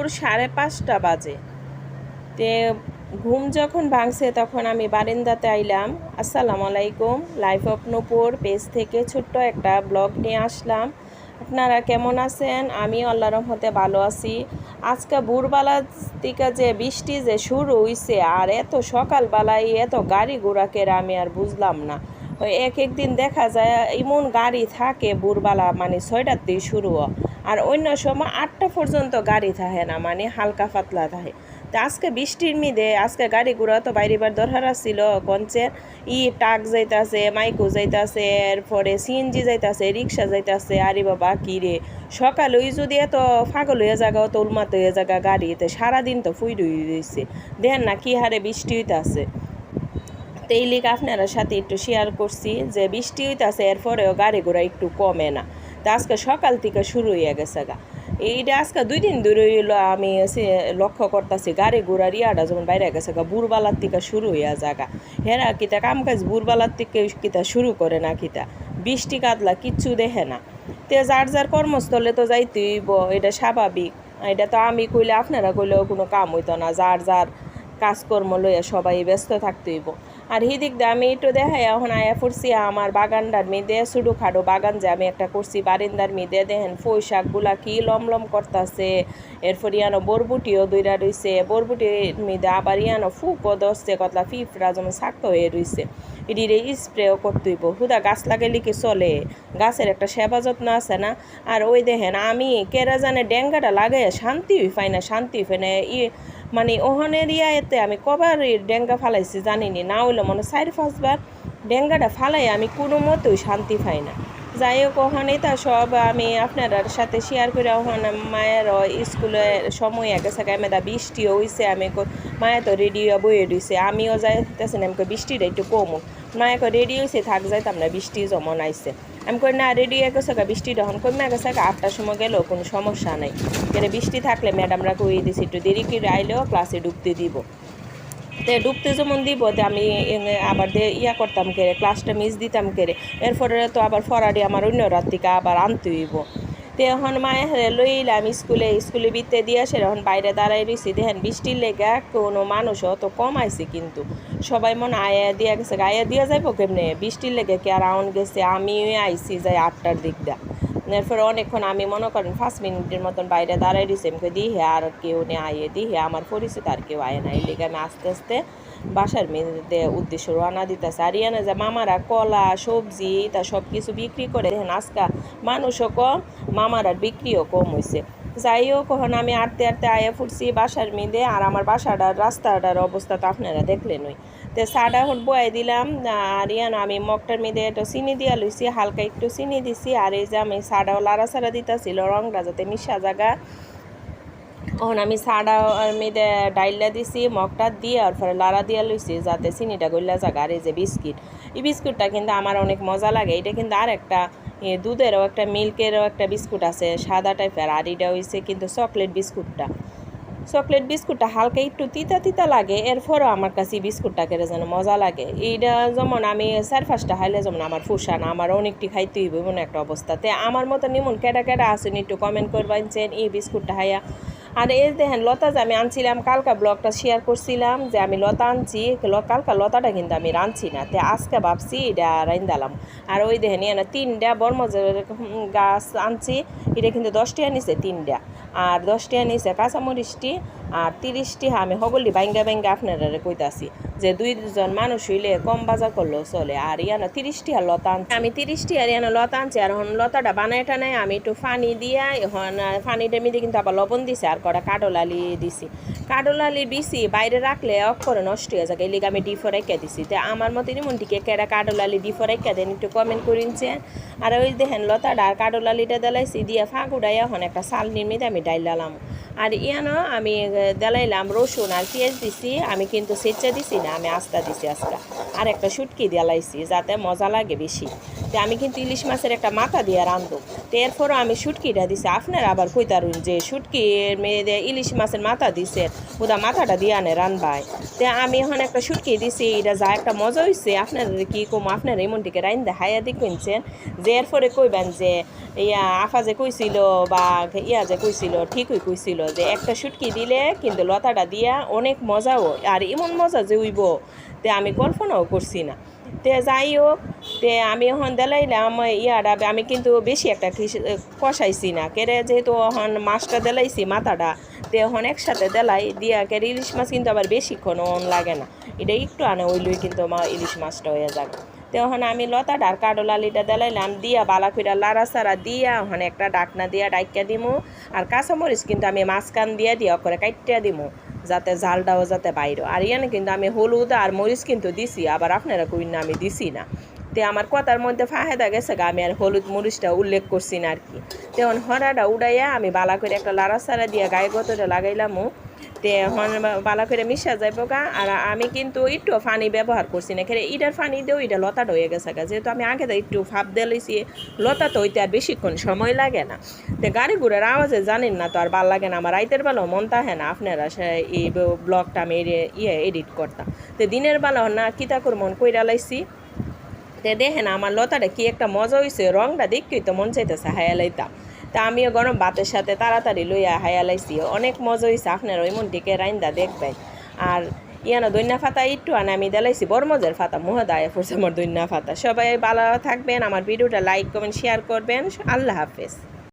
দুপুর 5:30 বাজে। তে ঘুম যখন ভাঙছে তখন আমি বারান্দাতে আইলাম। আসসালামু আলাইকুম, লাইফ অফ নূপুর পেজ থেকে ছোট্ট একটা ব্লগ নিয়ে আসলাম। আপনারা কেমন আছেন? আমি আল্লাহর রহমতে ভালো আছি। আজকে ভোরবেলা থেকে যে বৃষ্টি যে শুরু হইছে, আর এত সকালবেলায় এত গাড়ি ঘোড়াকে আমি আর বুঝলাম না। ওই এক একদিন দেখা যায় এমন গাড়ি থাকে ভোরবেলা, মানে 6টাতেই শুরু হয়, আর অন্য সময় 8টা পর্যন্ত গাড়ি থাকে না, মানে হালকা পাতলা থাকে। তো আজকে বৃষ্টির মিদে আজকে গাড়ি ঘোড়া তো বাইরেবার দরকার ছিল। কঞ্চের ট্রাক যাইতাছে, মাইকো যাইতাছে, এরপরে সিএনজি যাইতাছে, রিক্সা যাইতাছে। আরে বাবা কী রে, সকালে ওই যদি এত ফাগল হয়ে জায়গা, অত উলমাত হয়ে জায়গা গাড়িতে সারাদিন তো ফুই রয়েছে, দেখেন না কী হারে বৃষ্টি হইতাছে। তো এই লিগে আপনারা সাথে একটু শেয়ার করছি যে বৃষ্টি হইতাছে, এরপরেও গাড়ি ঘোড়া একটু কমে না। তো আজকে সকাল থেকে শুরু হয়ে গেছে গা। এইটা আজকে 2 দিন ধরে হইলো আমি লক্ষ্য করতেছি গাড়ি ঘোড়ার ইয়াটা যেমন বাইরে গেছে গা, ভোরবেলার থেকে শুরু হইয়া জায়গা। হেরা কিতা কাম কাজ ভোরবেলার থেকে কিতা শুরু করে না, কিতা বৃষ্টি কাতলা কিচ্ছু দেখে না। তে যার যার কর্মস্থলে তো যাইতেই হইব, এটা স্বাভাবিক। এটা তো আমি কইলে আপনারা কইলেও কোনো কাম হইতো না, যার যার কাজকর্ম লইয়া সবাই ব্যস্ত থাকতে হইব। আর হিদিক দিয়ে আমি একটু দেখাই এখন আয়া পড়ছি আমার বাগানটার মেয়েদে, ছোটো খাটো বাগান যে আমি একটা করছি বারিন্দার মেয়েদে, দেখেন পুঁই শাকগুলা কি লমলম করতেছে। এরপর ইয়ানো বরবুটিও দইরা রইছে, বরবুটির মেয়েদে আবার ইয়ানো ফুকও ধরছে, কতলা ফিফরা যেমন শাক্ত হয়ে রইছে। এটিরে স্প্রেও করতে হইব, হুদা গাছ লাগাইলে কি চলে, গাছের একটা সেবা যত্ন আছে না। আর ওই দেখেন আমি কেরা জানে ডেঙ্গাটা লাগাই শান্তি পাই না, শান্তি পাই না। মানে ওহনের এতে আমি কবার ডেঙ্গা ফালাইছি জানিনি, না হইলো মনে 4-5 বার ডেঙ্গাটা ফালাই আমি কোনো মতোই শান্তি পাই না। যাই হোক ওখানেই তা সব আমি আপনার সাথে শেয়ার করে, ওখানে মায়ের স্কুলে সময় গেছে, মেয়েদা বৃষ্টিও হইছে। আমি মায়া তো রেডি বইয়ে দিছে, আমিও যাইতেছি না, আমাকে বৃষ্টিটা একটু কমুক। মায়াকে রেডি হয়েছে, থাক যাইতাম না, বৃষ্টি যেমন আইসে। আমি কই না রেডি হয়ে গেছে বৃষ্টি তখন কমে গেছে, 8টার সময় গেলেও কোনো সমস্যা নাই। কেন বৃষ্টি থাকলে ম্যাডামরা কই দিছি একটু দেরি করে আইলেও ক্লাসে ঢুকতে দিব। তো ঢুকতে যেমন দিব, তো আমি আবার ইয়া করতাম কেড়ে, ক্লাসটা মিস দিতাম কেড়ে। এরপরে তো আবার ফরাডি আমার অন্য রাত থেকে আবার আনতে হইব। তো এখন মায়ের লইলাম স্কুলে বিতে দিয়ে আসে, এখন বাইরে দাঁড়াই রয়েছি। দেখেন বৃষ্টির লেগে কোনো মানুষও তো কম আইছে, কিন্তু সবাই মনে আয়া দিয়া গেছে, আয়া দিয়া যাইব কেমনে, বৃষ্টির লেগে কে আর আউন গেছে। আমি আইছি যাই 8টার দিক দা। এরপরে অনেকক্ষণ আমি মনে করেন 5 মিনিটের মতন বাইরে দাঁড়াই রয়েছি। আমাকে দিহে আর কেউ নে আয়ে, দিহে আমার পরিচিত আর কেউ আয় না। এই লেগে আমি আস্তে আস্তে বাসার মেয়েদের উদ্দেশ্য রওনা দিতেছে। আর ইয়ানা যে মামারা কলা সবজি তা সব কিছু বিক্রি করে, দেখেন আজকা মানুষও কম, মামারার বিক্রিও কম হয়েছে। যাই হোক এখন আমি আটতে আটতে আয়া ফুটছি বাসার মেয়েদে। আর আমার বাসাটার রাস্তাটার অবস্থা তো আপনারা দেখলেন। ওই তো চাটা এখন বয়াই দিলাম। আর ইয়ানো আমি মগটার মেয়েদে একটু চিনি দিয়া লইছি, হালকা একটু চিনি দিছি। আর এই যে আমি চাটাও লাড়াচাড়া দিতেছিল রংটা যাতে মিশা জায়গা। এখন আমি চাটা মেয়েদে ডাইলা দিছি, মগটা দিয়ে আর পরে লাড়া দিয়া লইছি যাতে চিনিটা গইলা জায়গা। আর এই যে বিস্কিট, এই বিস্কুটটা কিন্তু আমার অনেক মজা লাগে। এটা কিন্তু আর একটা দুধেরও একটা মিল্কেরও একটা বিস্কুট আছে সাদা টাইপের, আর এটা হইছে কিন্তু চকলেট বিস্কুটটা হালকা একটু তিতা তিতা লাগে, এরপরও আমার কাছে বিস্কুটটা কেড়ে যেন মজা লাগে। এইটা যেমন আমি 4-5টা খাইলে যেমন আমার ফুসান, আমার অনেকটি খাইতে হইব এমন একটা অবস্থাতে। আমার মতো নিমন কেটা আসেন একটু কমেন্ট করবেন এই বিস্কুটটা হাইয়া। আর এই দেখেন লতা যে আমি আনছিলাম, কালকা ব্লগটা শেয়ার করছিলাম যে আমি লতা আনছি, কালকা লতাটা কিন্তু আমি রাঁধছি না, তো আজকে ভাবছি এটা রান্ধালাম। আর ওই দেখেন না 3টা বরমজের গাছ আনছি, এটা কিন্তু 10 টাকা নিছে 3টা। আর 10 টাকা নিছে কাঁচামরিচটি, আর 30টি আমি হগলি বাইঙ্গা আপনারা কইতাছি যে 2জন মানুষ হইলে কম বাজার করলেও চলে। আর ইয়ানো 30টি আর লতা আনছি আমি, 30টি আর ইয়ানো লতা আনছি। আর এখন লতাটা বানাইটা নাই, আমি একটু পানি দিয়া এখন পানিটা মিলে কিন্তু আবার লবণ দিছি, আর কটা কাডলালি দিছি। কাডলালি দিছি বাইরে রাখলে অক্ষরে নষ্ট হয়ে যায়, এই লিগে আমি ডিপো রেখে দিছি। তো আমার মতো নিমনটিকে কেরা কাডলালি ডিপো রেখে দেন একটু কমেন্ট করিনছে। আর ওই দেখেন লতাটা আর কাডলালিটা দেলাইছি দিয়ে ফাঁকুড়াই এখন একটা চাল নির্মিত আমি ডাইলাম। আর ইয়ানো আমি দেলাইলাম রসুন আর পেঁয়াজ দিছি, আমি কিন্তু সেচা দিছি না, আমি আস্তা দিছি আজকে। আর একটা শুটকি দেলাইছি যাতে মজা লাগে বেশি। তো আমি কিন্তু ইলিশ মাছের একটা মাথা দিয়ে রাঁধবো। তো এরপরও আমি শুটকিটা দিছি। আপনারা আবার কইতারুন যে শুটকির মেয়েদের ইলিশ মাছের মাথা দিছে, ওটা মাথাটা দিয়ে আনে রানবাই। তো আমি এখন একটা শুটকি দিছি, এটা যা একটা মজা হয়েছে আপনার কি কম, আপনার এমনটিকে রাইন দেখাইয়া দিয়ে কিনছেন যে এরপরে কইবেন যে আফা যে কইছিল বা যে কইছিল ঠিকই কইছিল যে একটা শুটকি দিলে কিন্তু লতাটা দিয়া অনেক মজাও, আর এমন মজা যে উইব তে আমি কল্পনাও করছি না। তে যাই হোক, তে আমি এখন দেলাইলাম আমি কিন্তু বেশি একটা কষাইছি না কেরে, যেহেতু এখন মাছটা দেলাইছি মাথাটা, তে এখন একসাথে দেলাই দিয়া কেরে ইলিশ মাছ কিন্তু আবার বেশিক্ষণ লাগে না, এটা একটু আনে ওইলই কিন্তু ইলিশ মাছটা হয়ে যাবে। তো এখন আমি লতাটা আর কাডলালিটা দেলাইলাম দিয়া বালা কইরা লাড়াচাড়া দিয়া ওখানে একটা ডাকনা দিয়া ডাইকা দিমু। আর কাঁচামরিচ কিন্তু আমি মাঝখান দিয়া করে কাইটিয়া দিমু যাতে জালটাও যাতে বাইরো। আর ইয়ানে কিন্তু আমি হলুদ আর মরিচ কিন্তু দিছি, আবার আপনারা কই না আমি দিছি না। তে আমার কথার মধ্যে ফাহেদা গেছে গা, আমি আর হলুদ মরিচটা উল্লেখ করছি না আর কি। তেমন হরাটা উড়াইয়া আমি বালা করে একটা লাড়াচাড়া দিয়া গায়ে গতরে লাগাইলামও। তে এখন বালা করে মিশা যাইব গা। আর আমি কিন্তু একটু পানি ব্যবহার করছি না, খেলে ইটার পানি দিয়েও এটা লতাটা হয়ে গেছে গা, যেহেতু আমি আগে একটু ভাপ দিয়ে লইছি, লতা তো হইতে আর বেশিক্ষণ সময় লাগে না। তো গাড়ি ঘুরের আওয়াজে জানেন না তো আর ভাল লাগে না, আমার রাইতের বেলাও মন তাহে না আপনারা এই ব্লগটা আমি এডিট করতাম। তো দিনের বেলাও না কিতা করে মন কইরা লাইছি। তে দেখেন আমার লতাটা কি একটা মজা হয়েছে, রংটা দেখতেই তো মন চাইতেছে হায়া লাইতাম। তা আমিও গরম ভাতের সাথে তাড়াতাড়ি লইয়া হায়া লাইছি, অনেক মজা হয়েছে, আপনারা ওই মনটিকে রাইন্দা দেখবেন। আর দৈন্যা ফাতা একটু আনে আমি দেলাইছি বরমজের ফাতা, দায় পড়ছে আমার দৈন্যা ফাতা। সবাই ভালো থাকবেন, আমার ভিডিওটা লাইক কমেন্ট শেয়ার করবেন। আল্লাহ হাফেজ।